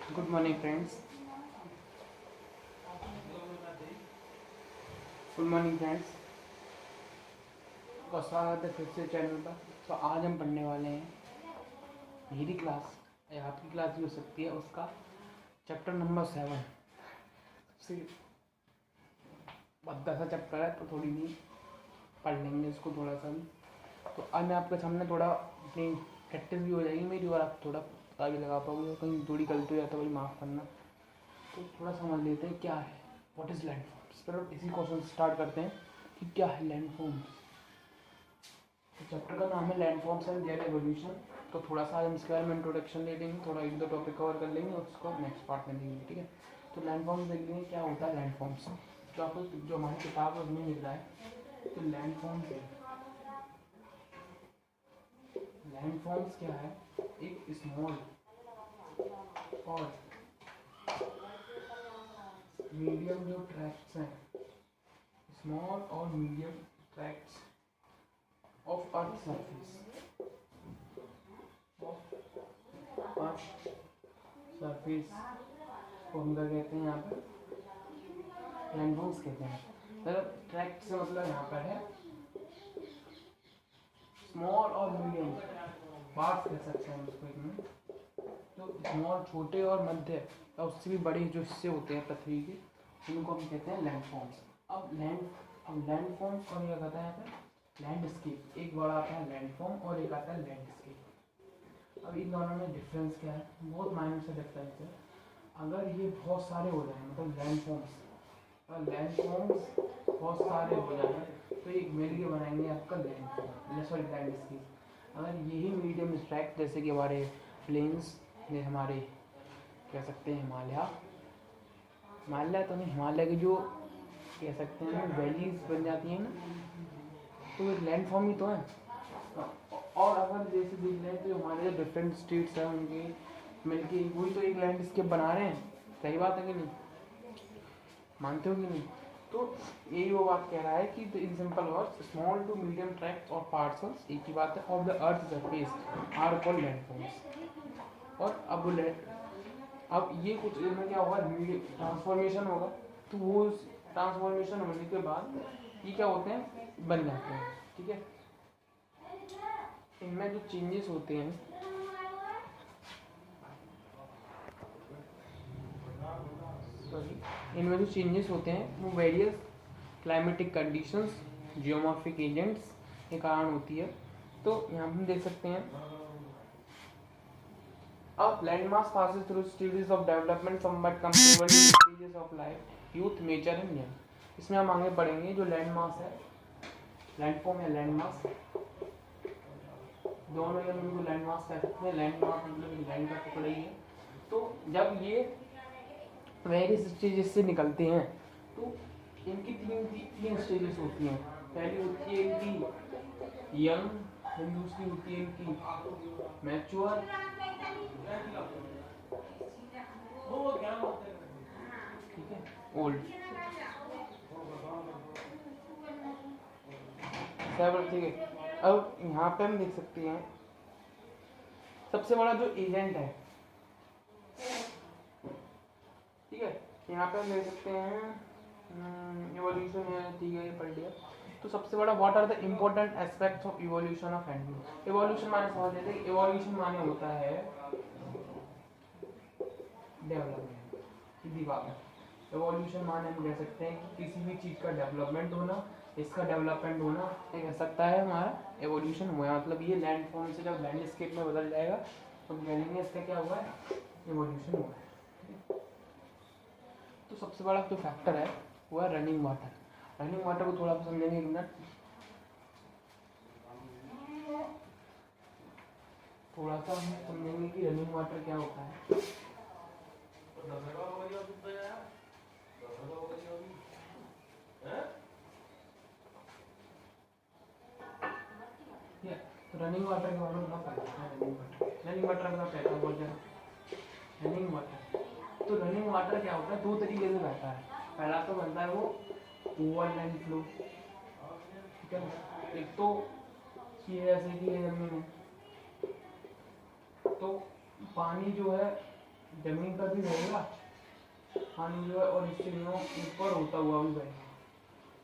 Good morning friends. Good morning friends, आपका स्वागत है फिर से चैनल पर। तो आज हम पढ़ने वाले हैं मेरी क्लास या आपकी क्लास भी हो सकती है, उसका चैप्टर नंबर 7। सबसे भद्दा सा चैप्टर है, तो थोड़ी भी पढ़ लेंगे इसको थोड़ा सा भी। तो आज मैं आपके सामने थोड़ा अपनी प्रैक्टिस भी हो जाएगी मेरी, और आप थोड़ा पता भी लगा पाओगे। कहीं थोड़ी गलती हो जाए तो भाई माफ़ करना। तो थोड़ा समझ लेते हैं क्या है, व्हाट इज़ लैंड फॉर्म्स। पर इसी क्वेश्चन से स्टार्ट करते हैं कि क्या है लैंड फॉर्म्स। चैप्टर का नाम है land forms and their evolution. तो थोड़ा सा आज हम इसके बारे में इंट्रोडक्शन ले लेंगे, थोड़ा एक दो टॉपिक कवर कर लेंगे और उसको नेक्स्ट पार्ट में लेंगे, ठीक है। तो लैंड फॉर्म्स देख लेंगे क्या होता है लैंड फॉर्म्स। जो आपको जो हमारी किताब है उसमें मिल रहा है, तो लैंड फॉर्म्स क्या है, एक स्मॉल और मीडियम जो ट्रैक्ट्स हैं, स्मॉल और medium tracts of earth surface, surface को हम क्या कहते हैं, यहाँ पर लैंडफॉर्म्स कहते हैं। मतलब ट्रैक्ट से मतलब यहाँ पर है स्मॉल और मीडियम पार्ट्स कह सकते हैं उसको इसमें। तो स्मॉल छोटे और मध्य या उससे भी बड़े जो हिस्से होते हैं पृथ्वी के, उनको हम कहते हैं लैंडफॉर्म्स। अब लैंडफॉर्म्स और क्या कहता है यहाँ पर लैंडस्केप। एक बड़ा आता है लैंडफॉर्म और एक आता है लैंडस्केप। अब इन दोनों में डिफरेंस क्या है, बहुत माइनर सा डिफरेंस है। अगर ये बहुत सारे हो जाए, मतलब लैंडफॉर्म्स बहुत सारे हो जाए, तो एक मिल के बनाएंगे आपका लैंडफॉर्म, सॉरी लैंडस्केप। अगर यही मीडियम स्ट्रैक्ट जैसे कि हमारे प्लेन्स में, हमारे कह सकते हैं हिमालय तो नहीं, हिमालय की जो कह सकते हैं वैलीज बन जाती हैं ना, तो एक लैंडफॉर्म ही तो है। और अगर जैसे देख रहे हैं तो हमारे जो डिफरेंट स्टेट्स हैं उनकी मिलके वही तो एक लैंडस्केप बना रहे हैं। सही बात है कि नहीं, मानते हो कि नहीं। तो यही वो बात कह रहा है कि in simple words small to medium tracts और पार्सल्स, एक ही बात है, of the earth surface are called landforms. और अब ये कुछ इनमें क्या होगा, ट्रांसफॉर्मेशन होगा। तो वो ट्रांसफॉर्मेशन होने के बाद ये क्या होते हैं, बन जाते हैं, ठीक है। इनमें जो चेंजेस होते हैं, इनमें जो चेंजेस होते हैं वो various climatic conditions, geomorphic agents के कारण होती है। तो यहाँ हम देख सकते हैं, अब landmass passes through stages of development somewhat comparable to stages of life, youth, nature and young। इसमें हम आगे पढ़ेंगे जो लैंडमास है, लैंडफॉर्म या लैंडमास, दोनों ही हम इनको लैंडमास कहते हैं। लैंडमास मतलब लैंड का टुकड़ा ही है। तो जब ये वेरियस स्टेजेस से निकलते हैं तो इनकी तीन स्टेजेस होती हैं। पहली होती है इनकी यंग, दूसरी होती है इनकी मैच्योर, ठीक है, ओल्ड, ठीक है। अब यहाँ पे हम देख सकते हैं सबसे बड़ा जो एजेंट है, ठीक है, यहाँ पे हम देख सकते हैं इवोल्यूशन है, ठीक है, ये पढ़ लिया। तो सबसे बड़ा what are the important aspects of evolution of animal. Evolution माने समझ लेते हैं, इवोल्यूशन माने होता है डेवलपमेंट, सीधी बात है। एवोल्यूशन माने हम कह सकते हैं कि किसी भी चीज़ का डेवलपमेंट होना, इसका डेवलपमेंट होना, ये कह सकता है हमारा एवोल्यूशन हुआ। मतलब ये लैंड फॉर्म से जब लैंडस्केप में बदल जाएगा तो हम कहेंगे इसका क्या हुआ है, एवोल्यूशन हुआ है। तो सबसे बड़ा जो फैक्टर है वो है रनिंग वाटर। रनिंग वाटर को थोड़ा सा समझेंगे एक मिनट, थोड़ा सा हम समझेंगे कि रनिंग वाटर क्या होता है। तो रनिंग वाटर के बारे में थोड़ा पता है। रनिंग वाटर का कहता है बोल रनिंग वाटर। तो रनिंग वाटर क्या होता है, दो तरीके से बहता है। पहला तो बनता है वो ओवर लाइन फ्लो, ठीक है। एक तो ये जैसे कि जमीन है तो पानी जो है जमीन पर भी बहेगा पानी जो है, और इससे ऊपर होता हुआ भी बहेगा,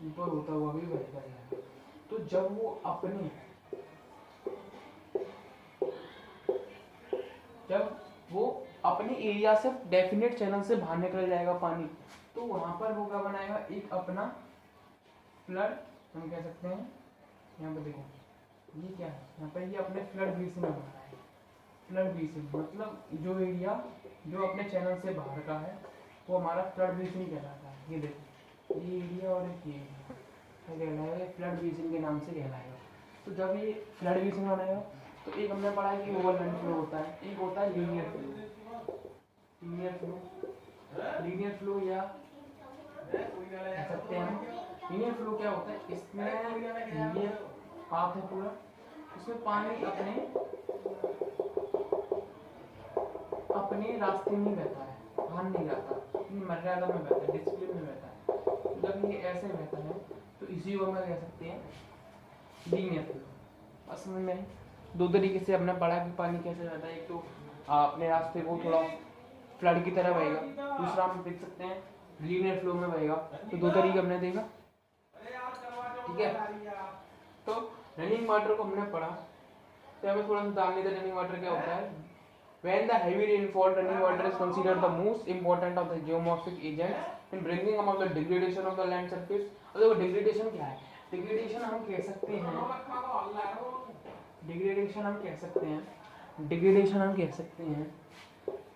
ऊपर होता हुआ भी बहेगा यार। तो जब वो अपने एरिया से डेफिनेट चैनल से बाहर निकल जाएगा पानी, तो वहां पर वो क्या बनाएगा, एक अपना फ्लड हम कह सकते हैं। यहाँ पे देखो ये क्या है, यहाँ पे ये अपने फ्लड बेसिन बना रहा है। फ्लड बेसिन मतलब जो एरिया जो अपने चैनल से बाहर का है वो हमारा फ्लड बेसिन कहलाता है। ये देखो ये एरिया और एक ये कहलाएगा, फ्लड बेसिन के नाम से कहलाएगा। तो जब ये फ्लड बेसिन बनाएगा तो एक हमने पढ़ा है कि ओवरलैंड फ्लो होता है, एक होता है लीनियर फ्लो। लीनियर फ्लो या कह सकते हैं लीनियर फ्लो क्या होता है, इसमें लीनियर पाथ है पूरा, इसमें पानी अपने रास्ते में बहता है, बाहर नहीं जाता, अपनी मर्यादा में बहता है, डिसिप्लिन में बहता है। जब ये ऐसे बहता है तो इसी को हम कह सकते हैं लीनियर फ्लो। असल में दो तरीके से हमने पढ़ा कि पानी कैसे बहता है, एक तो अपने रास्ते को थोड़ा फ्लड की तरह बहेगा, दूसरा हम देख सकते हैं लीनियर फ्लो में बहेगा। तो दो तरीके हमने देखा, ठीक है। तो रनिंग वाटर को हमने पढ़ा, तो हमें थोड़ा सा जानने दें रनिंग वाटर क्या होता है। When the heavy rainfall, running water is considered the most important of the geomorphic agents in bringing about the degradation of the land surface। अब देखो डिग्रेडेशन क्या है, डिग्रेडेशन हम कह सकते हैं,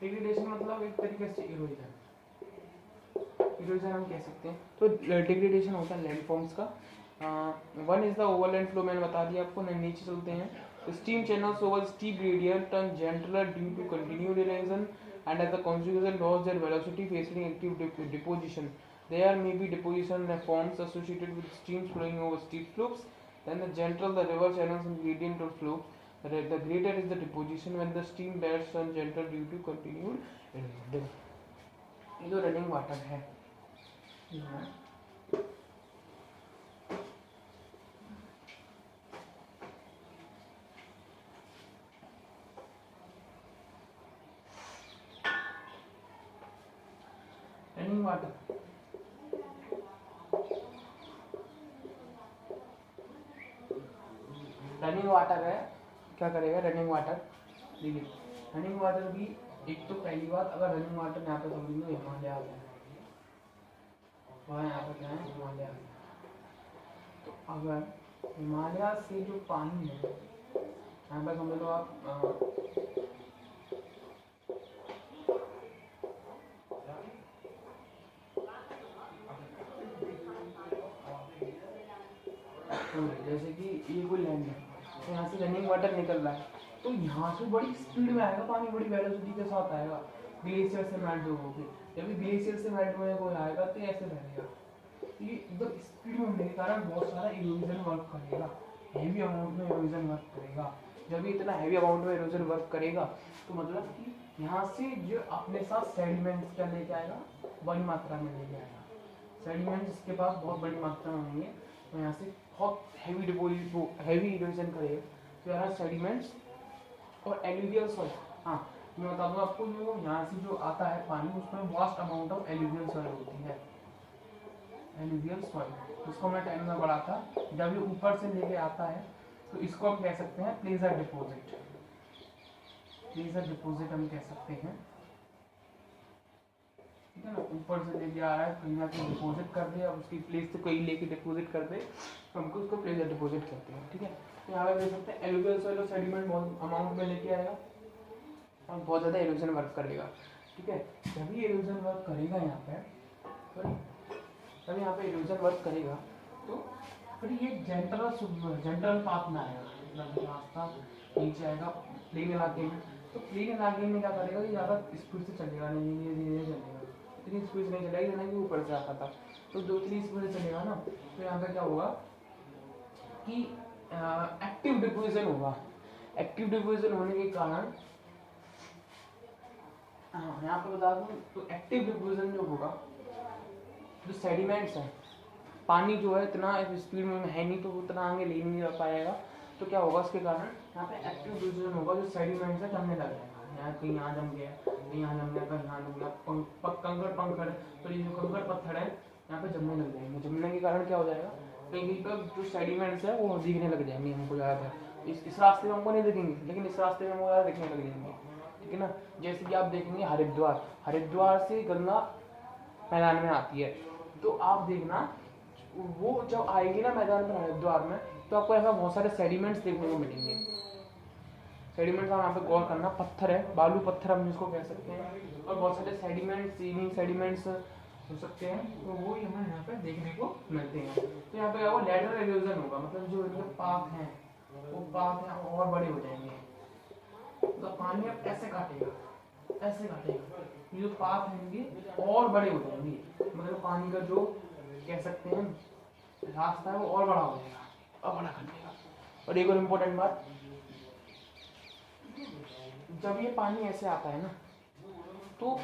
डिग्रेडेशन मतलब एक तरीके से इरोजन हम कह सकते हैं। तो डिग्रेडेशन होता है लैंडफॉर्म्स का। One is the overland flow, मैंने बता दिया आपको। नीचे चलते हैं, steam channels over steep gradient turn gentler due to continued erosion and as a consequence lost their velocity facing active deposition. There may be deposition forms associated with streams flowing over steep slopes. Then the gentler the river channels and gradient or slope, the greater is the deposition when the stream beds turn gentle due to continued erosion. ये जो running water है, running water है, क्या करेगा running water, देखिए running water भी एक तो पहली बात, अगर रनिंग वाटर यहाँ पे समझ लो हिमालय आ गया और यहाँ पे क्या है हिमालय आ गया, तो अगर हिमालय से जो पानी है यहाँ पे समझ लो आप जैसे कि ये कोई लैंड है, तो यहाँ से रनिंग वाटर निकल रहा है, तो यहाँ से बड़ी स्पीड में आएगा पानी, बड़ी वेलोसिटी के साथ आएगा ग्लेशियर से मेल्ट होकर। जब भी ग्लेशियर से मेल्ट होने को आएगा तो ऐसे रहेगा, ये एकदम स्पीड में होने के कारण बहुत सारा इरोजन वर्क करेगा, हैवी अमाउंट में इरोजन वर्क करेगा। जब भी इतना हैवी अमाउंट में इरोजन वर्क करेगा तो मतलब कि यहाँ से जो अपने साथ सेडिमेंट्स क्या लेके आएगा, बड़ी मात्रा में लेके आएगा। सेडिमेंट्स इसके पास बहुत बड़ी मात्रा में होंगे, तो यहाँ से बहुत हैवी इरोजन करेगा। तो यहाँ सेडिमेंट्स और एलुवियल सॉइल, हाँ मैं बता दूँ आपको, जो यहाँ से जो आता है पानी उसमें vast amount of alluvial soil होती है। एलुवियल सॉइल जिसको हमने टाइम में पढ़ा था, जब ये ऊपर से लेके आता है तो इसको हम कह सकते हैं प्लेजर डिपॉजिट। प्लेजर डिपॉजिट हम कह सकते हैं, ठीक है ना। ऊपर से लेके आ रहा है कहीं ना कहीं डिपॉजिट कर दे, अब उसकी प्लेस से कहीं लेके डिपॉजिट कर दे, हमको उसको प्लेजर डिपॉजिट कहते हैं, ठीक है। तो यहाँ पे देख सकते हैं एलुवियल सॉइल और सेडिमेंट बहुत अमाउंट में लेके आएगा और बहुत ज़्यादा इरोजन वर्क करेगा, ठीक है। जब भी इरोजन वर्क करेगा यहाँ पे, जब यहाँ पे इरोजन वर्क करेगा तो फिर ये जेंटल पाथ में आएगा, मतलब रास्ता नीचे आएगा प्लेन इलाके में। तो प्लेन इलाके में क्या करेगा कि ज़्यादा स्पीड से चलेगा नहीं, धीरे चलेगा, इतनी स्पीड से नहीं चलेगा जितना कि ऊपर से आता था। तो जो इतनी स्पीड से चलेगा ना, तो यहाँ पे क्या होगा कि एक्टिव डिपोजिशन होगा। एक्टिव डिपोजिशन होने के कारण, हाँ यहाँ पे बता दूँ, तो एक्टिव डिपोजिशन जो होगा, जो सेडिमेंट्स हैं, पानी जो है इतना स्पीड में है नहीं तो उतना आगे ले नहीं जा पाएगा, तो क्या होगा उसके कारण यहाँ पे एक्टिव डिपोजिशन होगा, जो सेडिमेंट्स है जमने लग जाएगा। हैं, कहीं यहाँ जम गया, कहीं यहाँ जम गया, कहीं यहाँ जम गया, कंकड़ पंखड़, तो ये जो कंकड़ पत्थर है यहाँ पे जमने लग जाएंगे। जमने के कारण क्या हो जाएगा, कहीं कहीं पर जो सेडिमेंट्स है वो दिखने लग जाएंगे हमको ज़्यादातर। इस रास्ते में हमको नहीं दिखेंगे, लेकिन इस रास्ते में हमको ज़्यादा दिखने लग जाएंगे, ठीक है ना। जैसे कि आप देखेंगे हरिद्वार से गंगा मैदान में आती है, तो आप देखना वो जब आएगी ना मैदान में हरिद्वार में, तो आपको ऐसा बहुत सारे सेडिमेंट्स देखने को मिलेंगे। सेडिमेंट्स आप यहाँ पे गौर करना, पत्थर है, बालू पत्थर हम जिसको कह सकते हैं, और बहुत सारे सेडिमेंट्स, सीविंग सेडिमेंट्स हो सकते हैं, तो वो हमें यहाँ पे देखने को मिलते हैं। तो यहाँ पे वो लैटरल एरोजन होगा, मतलब जो इनके पाथ हैं वो पाथ हैं और बड़े हो जाएंगे, तो पानी अब ऐसे काटेगा, ये जो पाथ होंगे और बड़े हो जाएंगे, मतलब पानी का जो कह सकते हैं रास्ता है वो और बड़ा हो जाएगा, और बड़ा कर देगा। और एक और इम्पोर्टेंट बात, जब ये पानी ऐसे आता है ना, तो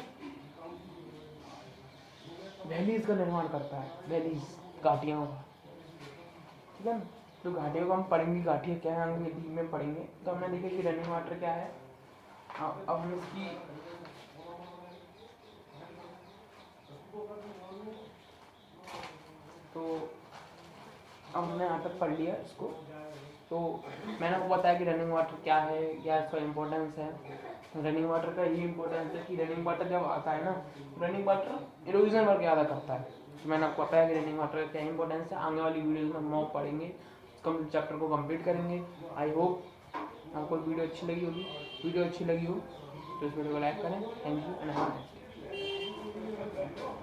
वैलीज का निर्माण करता है, वैलीज, घाटियों का, ठीक है ना। तो घाटियों को हम पढ़ेंगे, घाटियाँ क्या है हिंदी में पढ़ेंगे। तो हमने देखा कि रनिंग वाटर क्या है। अब हम इसकी तो अब हमने यहाँ तक पढ़ लिया इसको। तो मैंने आपको बताया कि रनिंग वाटर क्या है, क्या इसका इम्पोर्टेंस है। रनिंग वाटर का ये इम्पोर्टेंस है कि रनिंग वाटर जब आता है ना, रनिंग वाटर इरोजन वर्क ज़्यादा करता है। तो मैंने आपको बताया कि रनिंग वाटर का क्या इम्पोर्टेंस है। आगे वाली वीडियोज में हम पढ़ेंगे, चैप्टर को कंप्लीट करेंगे। आई होप आपको वीडियो अच्छी लगी होगी। वीडियो अच्छी लगी हो तो इस वीडियो को लाइक करें। Thank you and have a nice day.